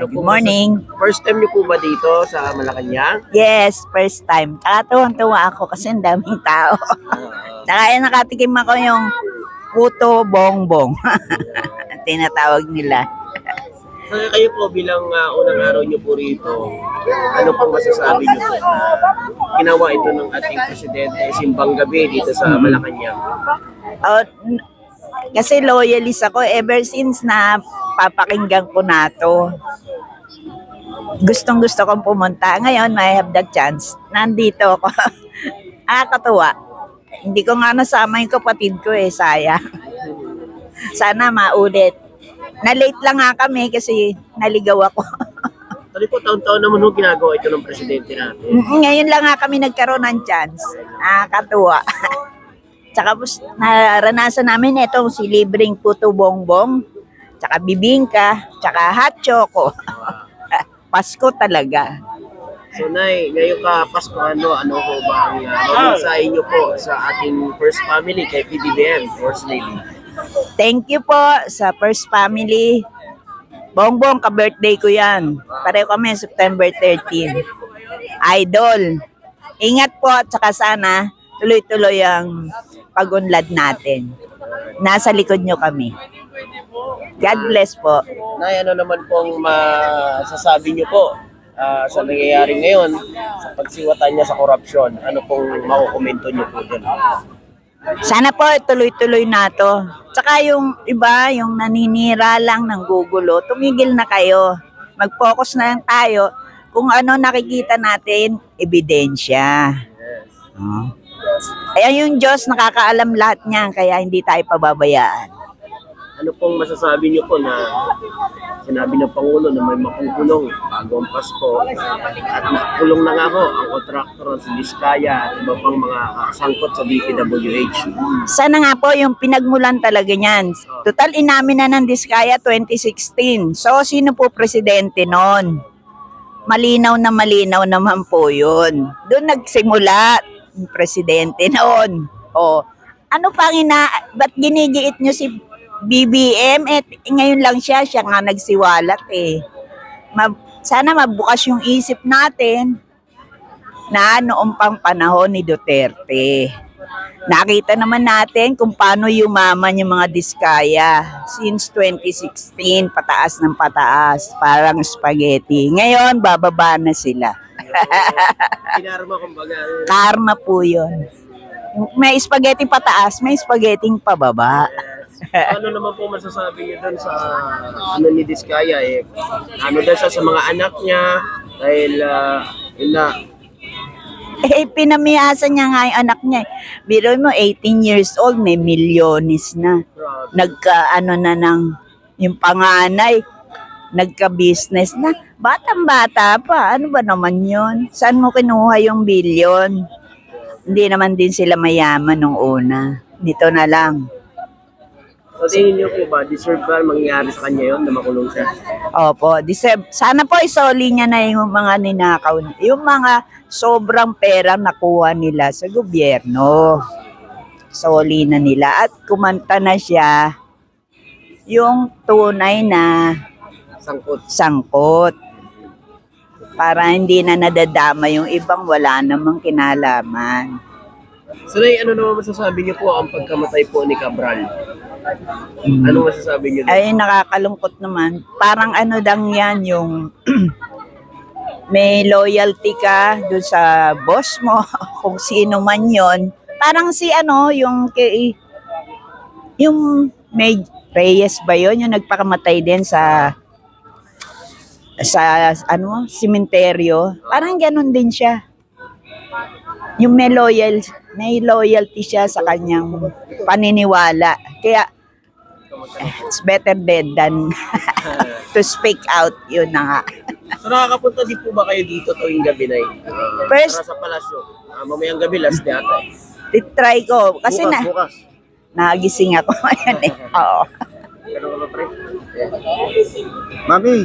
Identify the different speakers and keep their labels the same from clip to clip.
Speaker 1: Good morning.
Speaker 2: First time niyo po ba dito sa Malacanang?
Speaker 1: Yes, first time. Tuwang-tuwa ako kasi ang daming tao. Tsaka nakatikim ako yung puto bongbong. Tinatawag nila.
Speaker 2: So kayo po bilang unang araw niyo po rito, ano pong masasabi niyo po na ginawa ito ng ating presidente simbang gabi dito sa Malacanang?
Speaker 1: Oh, kasi loyalist ako ever since na papakinggan ko na to. Gustong gusto kong pumunta. Ngayon, I have the chance. Nandito ako. Nakakatuwa. Hindi ko nga nasama yung kapatid ko sayang. Sana maulit. Na-late lang nga kami kasi naligaw ako.
Speaker 2: Tali po taon-taon naman ho ginagawa ito ng presidente natin.
Speaker 1: Ngayon lang nga kami nagkaroon ng chance. Nakakatuwa. Tsaka naranasan namin ito si libreng puto bongbong, tsaka bibingka, tsaka hot choco. Pasko talaga.
Speaker 2: So Nay, ngayon ka Pasko ano ho ba ang mensahe niyo po sa ating first family kay PBBM, First Lady?
Speaker 1: Thank you po sa first family. Bongbong, ka-birthday ko yan. Pareho kami September 13. Idol. Ingat po at saka sana tuloy-tuloy ang pag-unlad natin. Nasa likod nyo kami. God bless po.
Speaker 2: Nay, ano naman pong masasabi niyo po sa nangyayari ngayon sa pagsiwatan niya sa korupsyon? Ano pong makukomento niyo po dyan?
Speaker 1: Sana po tuloy-tuloy na to. Tsaka yung iba, yung naninira lang ng gugulo, tumigil na kayo. Mag-focus na lang tayo kung ano nakikita natin, ebidensya. Ayan yung Diyos, nakakaalam lahat niyan, kaya hindi tayo pababayaan.
Speaker 2: Ano pong masasabi niyo po na sinabi ng Pangulo na may makukulong bago ang Pasko at nakulong na nga ho ang kontraktor si Diskaya at iba pang mga sangkot sa DPWH?
Speaker 1: Sana nga po yung pinagmulan talaga niyan. Total inamin na ng Diskaya 2016. So sino po presidente noon? Malinaw naman po yun. Doon nagsimula yung presidente noon. Ano pang ba't ginigiit nyo si BBM? Ngayon lang siya nga nagsiwalat sana mabukas yung isip natin na noong pang panahon ni Duterte. Nakita naman natin kung paano yumaman yung mga Diskaya. Since 2016, pataas ng pataas, parang spaghetti. Ngayon, bababa na sila.
Speaker 2: Kinarma kumbaga.
Speaker 1: Karma po yun. May spaghetti pataas, may spaghetti pababa.
Speaker 2: Ano naman po masasabi niyo doon sa ano ni Diskaya ano daw siya sa mga anak niya dahil
Speaker 1: Pinamiyasan niya nga yung anak niya. Biro mo, 18 years old, may milyones na. Nagka-ano na ng yung panganay, nagka-business na. Batang-bata pa, ano ba naman yun? Saan mo kinuha yung bilyon? Hindi naman din sila mayaman nung una. Dito na lang.
Speaker 2: So tingin niyo po ba, deserve ba mangyari sa kanya yon na makulong siya?
Speaker 1: Opo, deserve. Sana po isoli niya na yung mga ninakaw, yung mga sobrang pera nakuha nila sa gobyerno. Soli na nila at kumanta na siya yung tunay na sangkot. Para hindi na nadadama yung ibang wala namang kinalaman.
Speaker 2: So ano naman masasabi niyo po ang pagkamatay po ni Cabral? Ano masasabi niyo doon?
Speaker 1: Ay, nakakalungkot naman. Parang ano lang yan, yung may loyalty ka doon sa boss mo, kung sino man yon. Parang si yung may Reyes ba yun? Yung nagpakamatay din sa sementeryo. Parang ganun din siya. Yung may loyalty siya sa kanyang paniniwala. Kaya, it's better dead than to speak out. Yun na nga.
Speaker 2: So nakakapunta din po ba kayo dito tuwing gabi na
Speaker 1: First,
Speaker 2: para sa palasyo? Mamayang gabi, last day ata
Speaker 1: try ko. Kasi
Speaker 2: bukas.
Speaker 1: nagising ako ngayon Oo.
Speaker 2: Ganun ba, pre?
Speaker 3: Mami,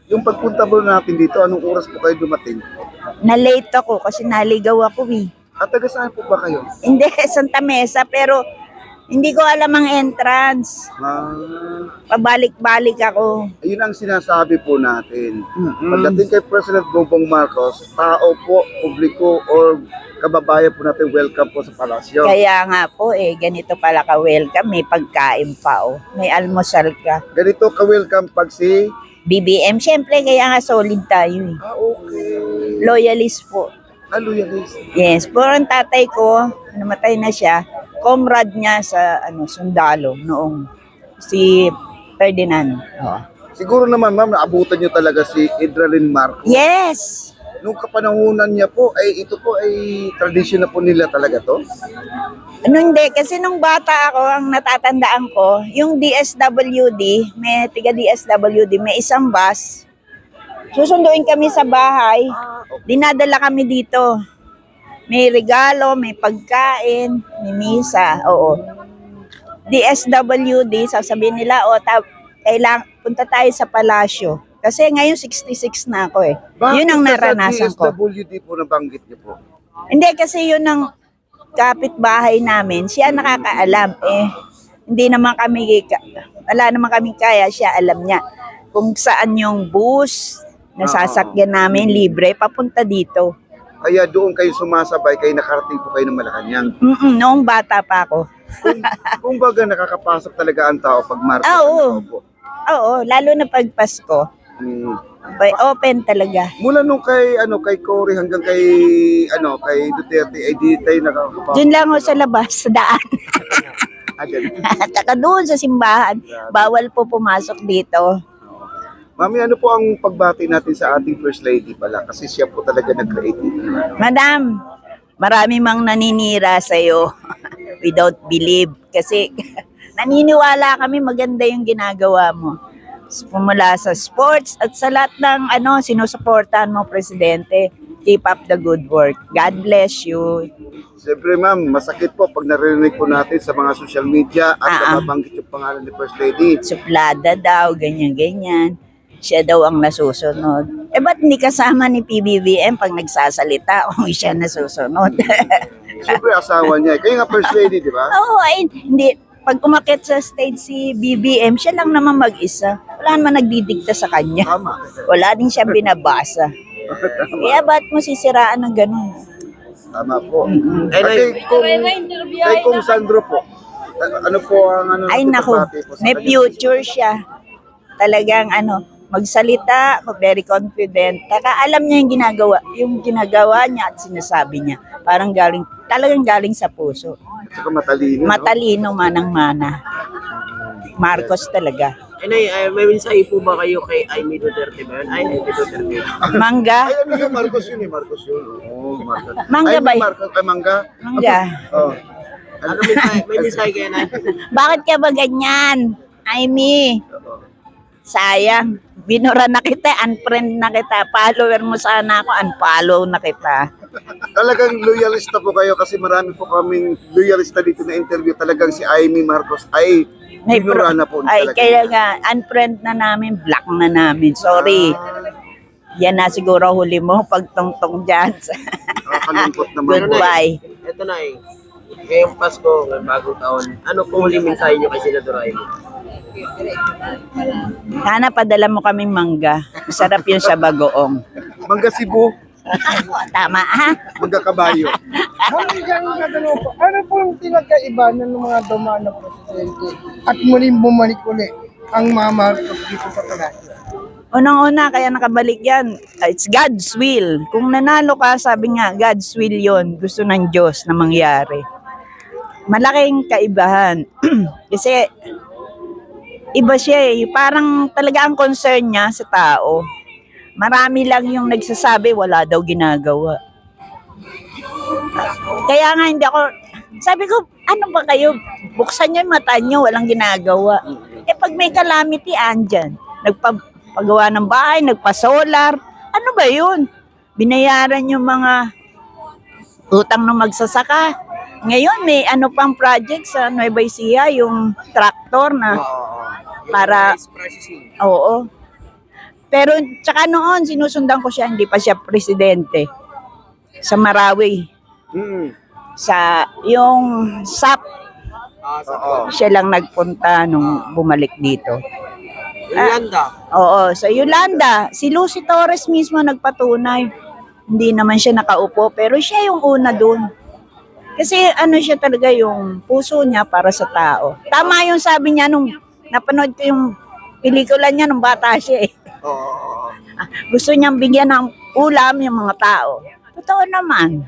Speaker 3: yung pagpunta mo natin dito, anong oras po kayo dumating?
Speaker 1: Na-late ako kasi naligaw ako .
Speaker 3: At taga saan po ba kayo?
Speaker 1: Hindi, Santa Mesa, pero Hindi ko alam ang entrance.
Speaker 3: Ah,
Speaker 1: Pabalik-balik ako.
Speaker 3: ayun ang sinasabi po natin.
Speaker 1: Mm-mm.
Speaker 3: Pagdating kay President Bongbong Marcos, tao po, publiko, or kababayan po natin, welcome po sa palasyo.
Speaker 1: Kaya nga po ganito pala ka-welcome. May pagkain pa May almusal ka.
Speaker 3: Ganito ka-welcome pag si...
Speaker 1: BBM, syempre kaya nga solid tayo
Speaker 3: Ah, okay.
Speaker 1: Loyalist po.
Speaker 3: Loyalist.
Speaker 1: Yes, pero ang tatay ko, namatay na siya, comrade niya sa sundalo noong si Ferdinand.
Speaker 3: Siguro naman, ma'am, naabutan niyo talaga si Idralyn Marcos.
Speaker 1: Yes!
Speaker 3: Nung kapanahunan niya po, ay ito po ay tradisyon na po nila talaga to?
Speaker 1: Hindi, kasi nung bata ako, ang natatandaan ko, yung DSWD, may tiga DSWD, may isang bus. Susunduin kami sa bahay, dinadala kami dito. May regalo, may pagkain, may misa, DSWD, sasabihin nila, punta tayo sa palasyo. Kasi ngayon 66 na ako
Speaker 3: Bakit
Speaker 1: Yun ang naranasan ko.
Speaker 3: sa DSWD po nabanggit niyo po?
Speaker 1: Hindi, kasi yun ang kapitbahay namin. Siya nakakaalam Hindi naman kami, wala naman kami kaya, siya alam niya. Kung saan yung bus, nasasakyan namin, libre, papunta dito.
Speaker 3: Kaya doon kayo sumasabay, kayo nakarating po kayo ng Malacanang.
Speaker 1: Noong bata pa ako.
Speaker 3: Kung baga nakakapasok talaga ang tao pag Marcos.
Speaker 1: Oo. Oo, lalo na pag Pasko. Open talaga.
Speaker 3: Mula nung kay Cory hanggang kay Duterte ay di tayo nakakapasok.
Speaker 1: Diyan lang ako sa labas, sa daan.
Speaker 3: Ganun.
Speaker 1: Taka doon sa simbahan. Bawal po pumasok dito.
Speaker 3: Mami, ano po ang pagbati natin sa ating First Lady pala? Kasi siya po talaga nag-create ito.
Speaker 1: Madam, marami mang naninira sa'yo without believe. Kasi naniniwala kami maganda yung ginagawa mo. Pumula sa sports at sa lahat ng sinusuportahan mo, Presidente. Keep up the good work. God bless you.
Speaker 3: Siyempre ma'am, masakit po pag narinig po natin sa mga social media at nababanggit yung pangalan ni First Lady.
Speaker 1: Suplada daw, ganyan-ganyan. Siya daw ang nasusunod. Ba't hindi kasama ni PBBM pag nagsasalita kung siya nasusunod?
Speaker 3: Siyempre asawa niya. Kaya nga First Lady, di ba?
Speaker 1: Oo, hindi. Pag umakit sa stage si BBM, siya lang naman mag-isa. Wala naman nagdidikta sa kanya.
Speaker 3: Tama.
Speaker 1: Wala din siya binabasa. Kaya ba't mo sisiraan ng ganun?
Speaker 3: Tama po.
Speaker 2: Ay,
Speaker 3: Kay Kung Sandro po, ano po ang
Speaker 1: Ay
Speaker 3: natin
Speaker 1: naku,
Speaker 3: pagbati po sa
Speaker 1: may
Speaker 3: kanya?
Speaker 1: future siya. Talagang magsalita, very confident. Alam niya yung ginagawa niya at sinasabi niya. Parang talagang galing sa puso.
Speaker 3: At saka matalino. no?
Speaker 1: Matalino manang-mana. Marcos talaga.
Speaker 2: Nay, may mensahe po ba kayo kay Amy Duterte ba yun? Amy Duterte.
Speaker 1: Mangga?
Speaker 3: Ay, ano yun? Marcos yun eh. Marcos yun. Oo, Marcos.
Speaker 1: Mangga
Speaker 3: Ay,
Speaker 1: ba yun?
Speaker 3: Marcos, ay, mangga.
Speaker 1: Mangga.
Speaker 3: Oh.
Speaker 2: Ano may mensahe kayo, Nay?
Speaker 1: Bakit ka ba ganyan? Amy, sayang. Binura na kita, unfriend na kita. Follower mo sana ako, unfollow na kita.
Speaker 3: Talagang loyalista po kayo kasi marami po kaming loyalista dito na interview. Talagang si Amy Marcos ay binura na po.
Speaker 1: Ay,
Speaker 3: talaga.
Speaker 1: kaya nga, unfriend na namin, block na namin. Sorry. Yan na siguro huli mo, pagtungtong dyan.
Speaker 3: Nakakalungkot naman.
Speaker 1: Goodbye.
Speaker 2: Ito, Nay. Ngayong Pasko, ngayong bagong taon, ano pong huling mensahe niyo kay Senador Amy?
Speaker 1: Sana padala mo kaming mangga. Masarap yun sa bagoong.
Speaker 3: Mangga Cebu,
Speaker 1: Tama, ha?
Speaker 3: mangga Kabayo.
Speaker 4: Ano po yung pinagkaiba ng mga dumaan na presidente at muling bumalik ulit ang mga Marcos dito sa Palasyo?
Speaker 1: Unang-una, kaya nakabalik yan. It's God's will. Kung nanalo ka, sabi nga, God's will yon. Gusto ng Diyos na mangyari. Malaking kaibahan. Kasi, iba siya Parang talaga ang concern niya sa tao. Marami lang yung nagsasabi, wala daw ginagawa. Kaya nga hindi ako, sabi ko, ano ba kayo? Buksan niyo yung mata niyo, walang ginagawa. Pag may calamity, andyan. Nagpagawa ng bahay, nagpa-solar. Ano ba yun? Binayaran yung mga utang ng magsasaka. Ngayon, may pang project sa Nueva Ecija, yung tractor na para, oo. Pero, tsaka noon, sinusundan ko siya, hindi pa siya presidente. Sa Marawi. Sa, yung SAP,
Speaker 3: Oo.
Speaker 1: Siya lang nagpunta nung bumalik dito.
Speaker 2: Yolanda.
Speaker 1: Oo, sa Yolanda, si Lucy Torres mismo nagpatunay. Hindi naman siya nakaupo, pero siya yung una dun. Kasi ano siya talaga yung puso niya para sa tao. Tama yung sabi niya nung napanood ko yung pelikula niya nung bata siya eh.
Speaker 3: Oo.
Speaker 1: Gusto niyang bigyan ng ulam yung mga tao. Totoo naman.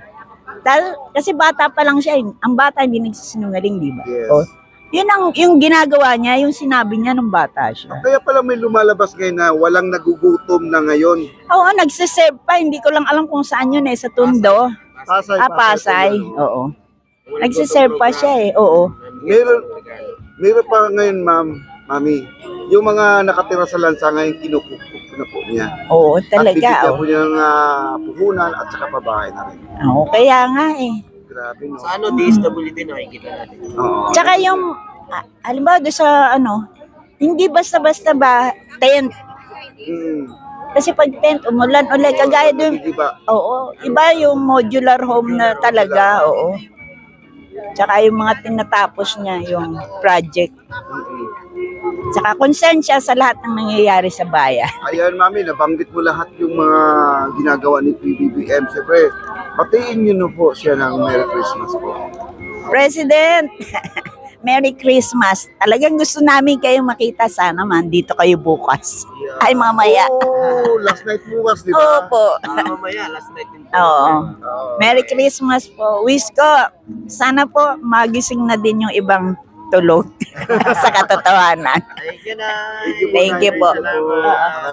Speaker 1: Dahil, kasi bata pa lang siya. Ang bata hindi nagsisinungaling, di ba?
Speaker 3: Yes.
Speaker 1: O, yun ang yung ginagawa niya, yung sinabi niya nung bata siya.
Speaker 3: Kaya pala may lumalabas ngayon na walang nagugutom na ngayon.
Speaker 1: Oo, nagsiserve pa. Hindi ko lang alam kung saan yun eh. Sa Tondo.
Speaker 3: Pasay.
Speaker 1: Pasay.
Speaker 3: po yan,
Speaker 1: Oo. Nagsiserve pa siya eh. Oo.
Speaker 3: Meron pa ngayon, mami, yung mga nakatira sa lansa ngayon kinukupok na po niya.
Speaker 1: Oo,
Speaker 3: At
Speaker 1: talaga.
Speaker 3: bibigyan
Speaker 1: Oh.
Speaker 3: po niya ng puhunan at saka pabahay na rin.
Speaker 1: Oo, kaya nga eh.
Speaker 3: Grabe, no?
Speaker 2: Sa ano, DSWD nakikita natin.
Speaker 3: Oo.
Speaker 1: Tsaka yung, halimbawa doon sa ano, hindi basta-basta ba tent.
Speaker 3: Mm.
Speaker 1: Kasi pag tent, umulan ulit, kagaya doon.
Speaker 3: Diba?
Speaker 1: Oo, iba yung modular home na talaga, oo. Tsaka yung mga tinatapos niya, yung project. Tsaka concern siya sa lahat ng nangyayari sa bayan.
Speaker 3: Ayan, mami, nabanggit mo lahat yung mga ginagawa ni PBBM. Siyempre, patiin niyo na po siya ng Merry Christmas po.
Speaker 1: President, Merry Christmas. Talagang gusto namin kayo makita. Sana man, dito kayo bukas. Ay, mamaya.
Speaker 3: Oh, last night bukas, di ba?
Speaker 1: Opo.
Speaker 2: Mamaya, last night din po.
Speaker 1: Oo.
Speaker 3: Oo.
Speaker 1: Merry Christmas po. Wish ko, sana po magising na din yung ibang tulog sa katotohanan.
Speaker 2: Thank you na.
Speaker 1: Thank you po.
Speaker 2: Salamat.